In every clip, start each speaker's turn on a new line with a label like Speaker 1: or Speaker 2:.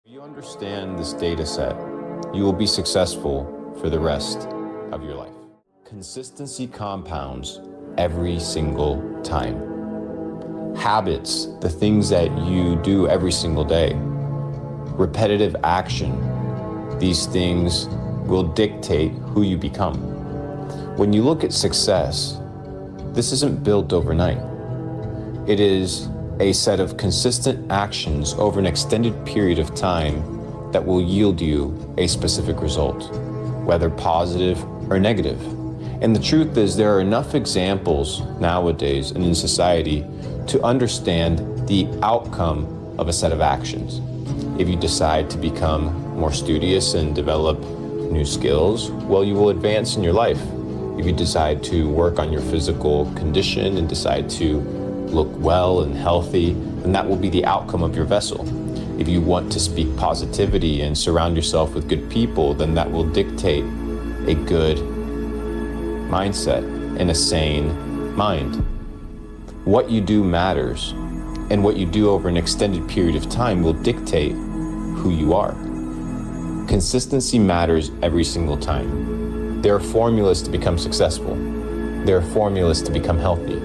Speaker 1: If you understand this data set, you will be successful for the rest of your life. Consistency compounds every single time. Habits, the things that you do every single day. Repetitive action, these things will dictate who you become. When you look at success, this isn't built overnight. It is a set of consistent actions over an extended period of time that will yield you a specific result, whether positive or negative. And the truth is, there are enough examples nowadays and in society to understand the outcome of a set of actions. If you decide to become more studious and develop new skills, well, you will advance in your life. If you decide to work on your physical condition and decide to look well and healthy, then that will be the outcome of your vessel. If you want to speak positivity and surround yourself with good people, then that will dictate a good mindset and a sane mind. What you do matters, and what you do over an extended period of time will dictate who you are. Consistency matters every single time. There are formulas to become successful. There are formulas to become healthy.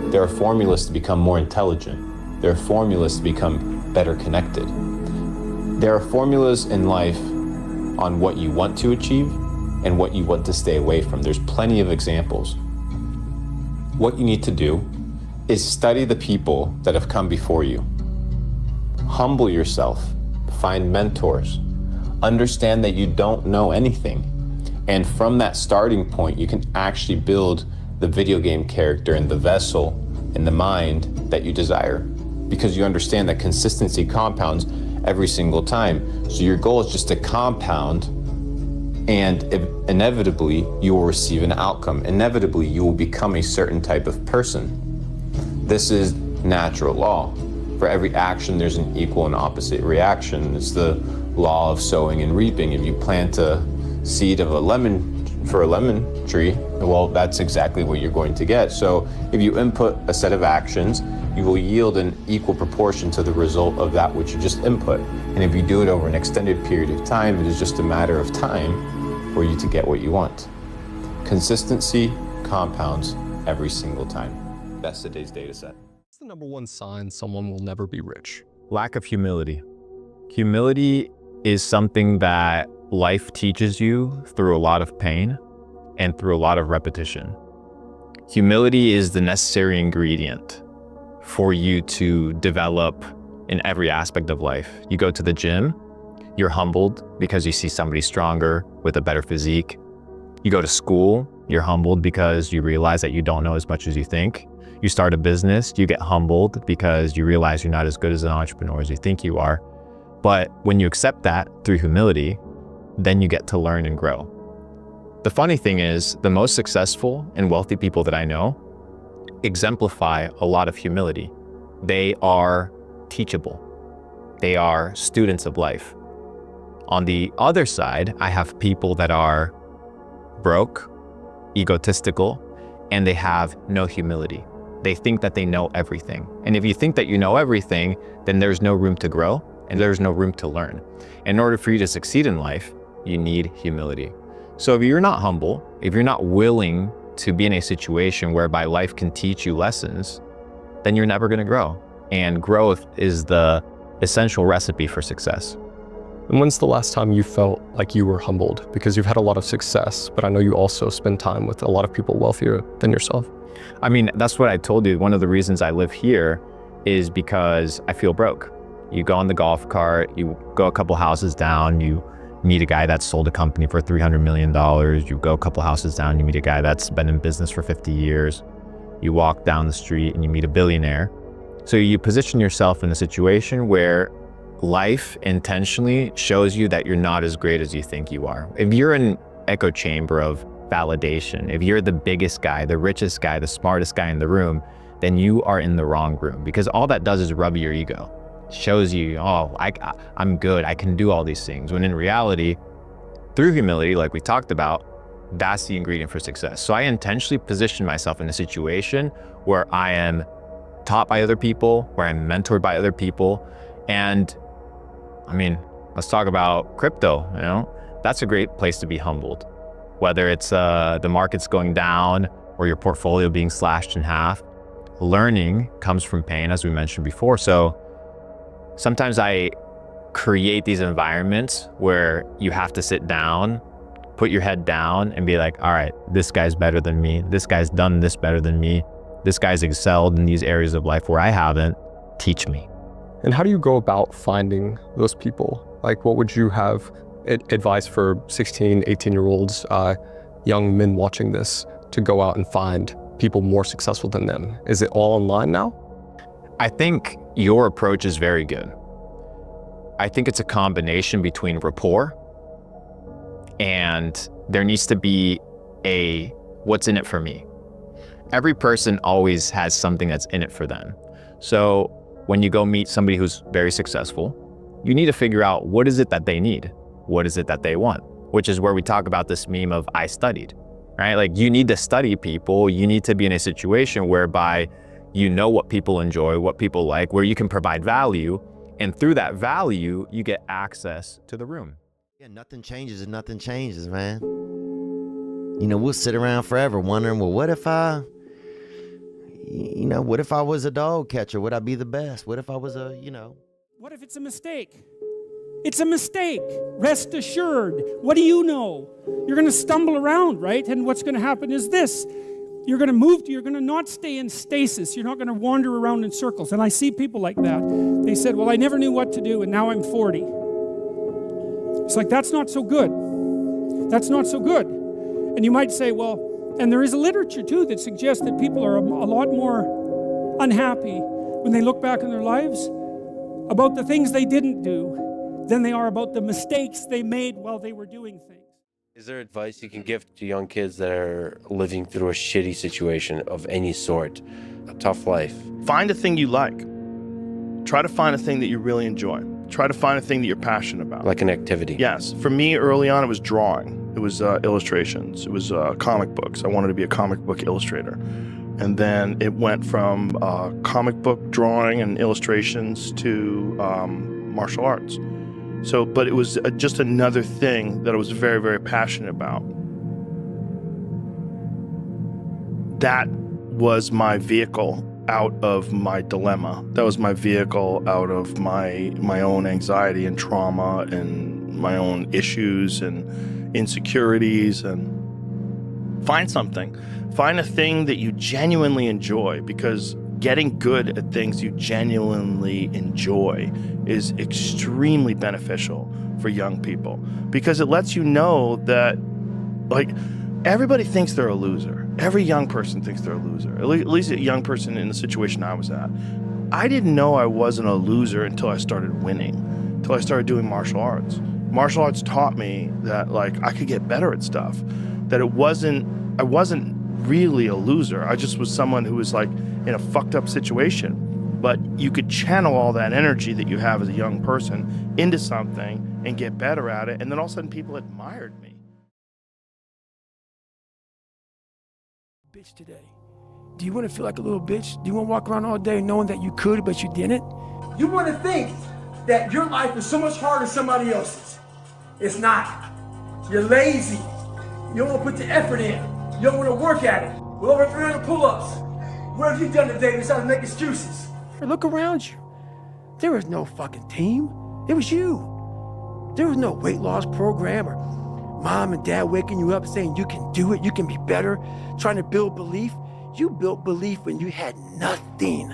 Speaker 1: There are formulas to become more intelligent. There are formulas to become better connected. There are formulas in life on what you want to achieve and what you want to stay away from. There's plenty of examples. What you need to do is study the people that have come before you. Humble yourself, find mentors, understand that you don't know anything. And from that starting point, you can actually build the video game character and the vessel and the mind that you desire, because you understand that consistency compounds every single time. So your goal is just to compound, and inevitably you will receive an outcome. Inevitably you will become a certain type of person. This is natural law. For every action there's an equal and opposite reaction. It's the law of sowing and reaping. If you plant a seed of a lemon tree, well, that's exactly what you're going to get. So if you input a set of actions, you will yield an equal proportion to the result of that which you just input. And if you do it over an extended period of time, it is just a matter of time for you to get what you want. Consistency compounds every single time. That's today's data set.
Speaker 2: What's the number one sign someone will never be rich?
Speaker 3: Lack of humility. Humility is something that life teaches you through a lot of pain and through a lot of repetition. Humility is the necessary ingredient for you to develop in every aspect of life. You go to the gym, you're humbled because you see somebody stronger with a better physique. You go to school, you're humbled because you realize that you don't know as much as you think. You start a business, you get humbled because you realize you're not as good as an entrepreneur as you think you are. But when you accept that through humility, then you get to learn and grow. The funny thing is, the most successful and wealthy people that I know exemplify a lot of humility. They are teachable. They are students of life. On the other side, I have people that are broke, egotistical, and they have no humility. They think that they know everything. And if you think that you know everything, then there's no room to grow and there's no room to learn. In order for you to succeed in life, you need humility. So if you're not humble, if you're not willing to be in a situation whereby life can teach you lessons, then you're never going to grow. And growth is the essential recipe for success.
Speaker 2: And when's the last time you felt like you were humbled? Because you've had a lot of success, but I know you also spend time with a lot of people wealthier than yourself.
Speaker 3: I mean, that's what I told you. One of the reasons I live here is because I feel broke. You go on the golf cart, you go a couple houses down, you meet a guy that's sold a company for $300 million. You go a couple houses down, you meet a guy that's been in business for 50 years. You walk down the street and you meet a billionaire. So you position yourself in a situation where life intentionally shows you that you're not as great as you think you are. If you're in an echo chamber of validation, if you're the biggest guy, the richest guy, the smartest guy in the room, then you are in the wrong room, because all that does is rub your ego. Shows you, oh, I'm good, I can do all these things. When in reality, through humility, like we talked about, that's the ingredient for success. So I intentionally position myself in a situation where I am taught by other people, where I'm mentored by other people. And I mean, Let's talk about crypto, That's a great place to be humbled. Whether it's the market's going down or your portfolio being slashed in half, learning comes from pain, as we mentioned before. So sometimes I create these environments where you have to sit down, put your head down and be like, all right, this guy's better than me. This guy's done this better than me. This guy's excelled in these areas of life where I haven't. Teach me.
Speaker 2: And how do you go about finding those people? Like, what would you have advice for 16, 18-year-olds, young men watching this, to go out and find people more successful than them? Is it all online now?
Speaker 3: I think your approach is very good. I think it's a combination between rapport and there needs to be a what's in it for me. Every person always has something that's in it for them. So when you go meet somebody who's very successful, you need to figure out what is it that they need? What is it that they want? Which is where we talk about this meme of I studied, right? Like, you need to study people. You need to be in a situation whereby you know what people enjoy, what people like, where you can provide value. And through that value, you get access to the room.
Speaker 4: Yeah, nothing changes and nothing changes, man. We'll sit around forever wondering, well, what if I was a dog catcher? Would I be the best? What if I was
Speaker 5: What if it's a mistake? It's a mistake. Rest assured. What do you know? You're going to stumble around, right? And what's going to happen is this. You're going to not stay in stasis. You're not going to wander around in circles. And I see people like that. They said, well, I never knew what to do, and now I'm 40. It's like, that's not so good. That's not so good. And you might say, well, and there is a literature too that suggests that people are a lot more unhappy when they look back on their lives about the things they didn't do than they are about the mistakes they made while they were doing things.
Speaker 6: Is there advice you can give to young kids that are living through a shitty situation of any sort, a tough life?
Speaker 7: Find a thing you like. Try to find a thing that you really enjoy. Try to find a thing that you're passionate about.
Speaker 6: Like an activity?
Speaker 7: Yes. For me, early on, it was drawing. It was illustrations. It was comic books. I wanted to be a comic book illustrator. And then it went from comic book drawing and illustrations to martial arts. But it was just another thing that I was very, very passionate about. That was my vehicle out of my dilemma. That was my vehicle out of my own anxiety and trauma and my own issues and insecurities. And find something. Find a thing that you genuinely enjoy, because getting good at things you genuinely enjoy is extremely beneficial for young people, because it lets you know that, like, everybody thinks they're a loser. Every young person thinks they're a loser, at least a young person in the situation I was at. I didn't know I wasn't a loser until I started winning, until I started doing martial arts. Martial arts taught me that, like, I could get better at stuff, that I wasn't really a loser. I just was someone who was, like, in a fucked up situation. But you could channel all that energy that you have as a young person into something and get better at it, and then all of a sudden people admired me.
Speaker 8: Bitch today. Do you want to feel like a little bitch? Do you want to walk around all day knowing that you could, but you didn't?
Speaker 9: You want to think that your life is so much harder than somebody else's. It's not. You're lazy. You don't want to put the effort in. You don't want to work at it. With over 300 pull-ups. What have you done today besides make excuses?
Speaker 8: Look around you. There was no fucking team. It was you. There was no weight loss program or mom and dad waking you up saying you can do it, you can be better, trying to build belief. You built belief when you had nothing.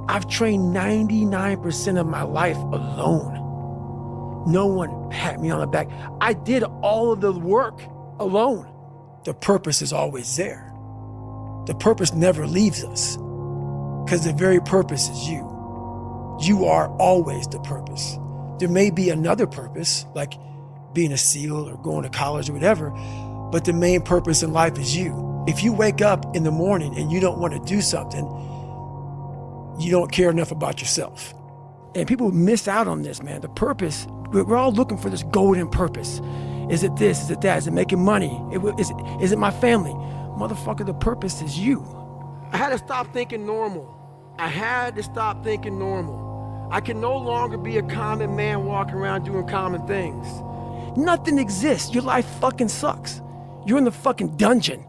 Speaker 8: I've trained 99% of my life alone. No one pat me on the back. I did all of the work alone. The purpose is always there. The purpose never leaves us, because the very purpose is you. You are always the purpose. There may be another purpose, like being a SEAL or going to college or whatever, but the main purpose in life is you. If you wake up in the morning and you don't want to do something, you don't care enough about yourself. And people miss out on this, man. The purpose, we're all looking for this golden purpose. Is it this? Is it that? Is it making money? Is it my family? Motherfucker, the purpose is you. I had to stop thinking normal. I had to stop thinking normal. I can no longer be a common man walking around doing common things. Nothing exists. Your life fucking sucks. You're in the fucking dungeon.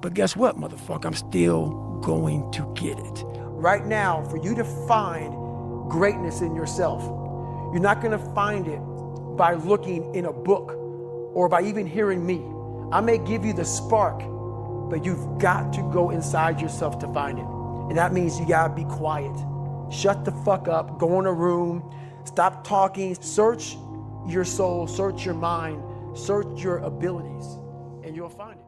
Speaker 8: But guess what, motherfucker? I'm still going to get it. Right now, for you to find greatness in yourself, you're not gonna find it by looking in a book or by even hearing me. I may give you the spark, but you've got to go inside yourself to find it. And that means you gotta be quiet. Shut the fuck up, go in a room, stop talking, search your soul, search your mind, search your abilities, and you'll find it.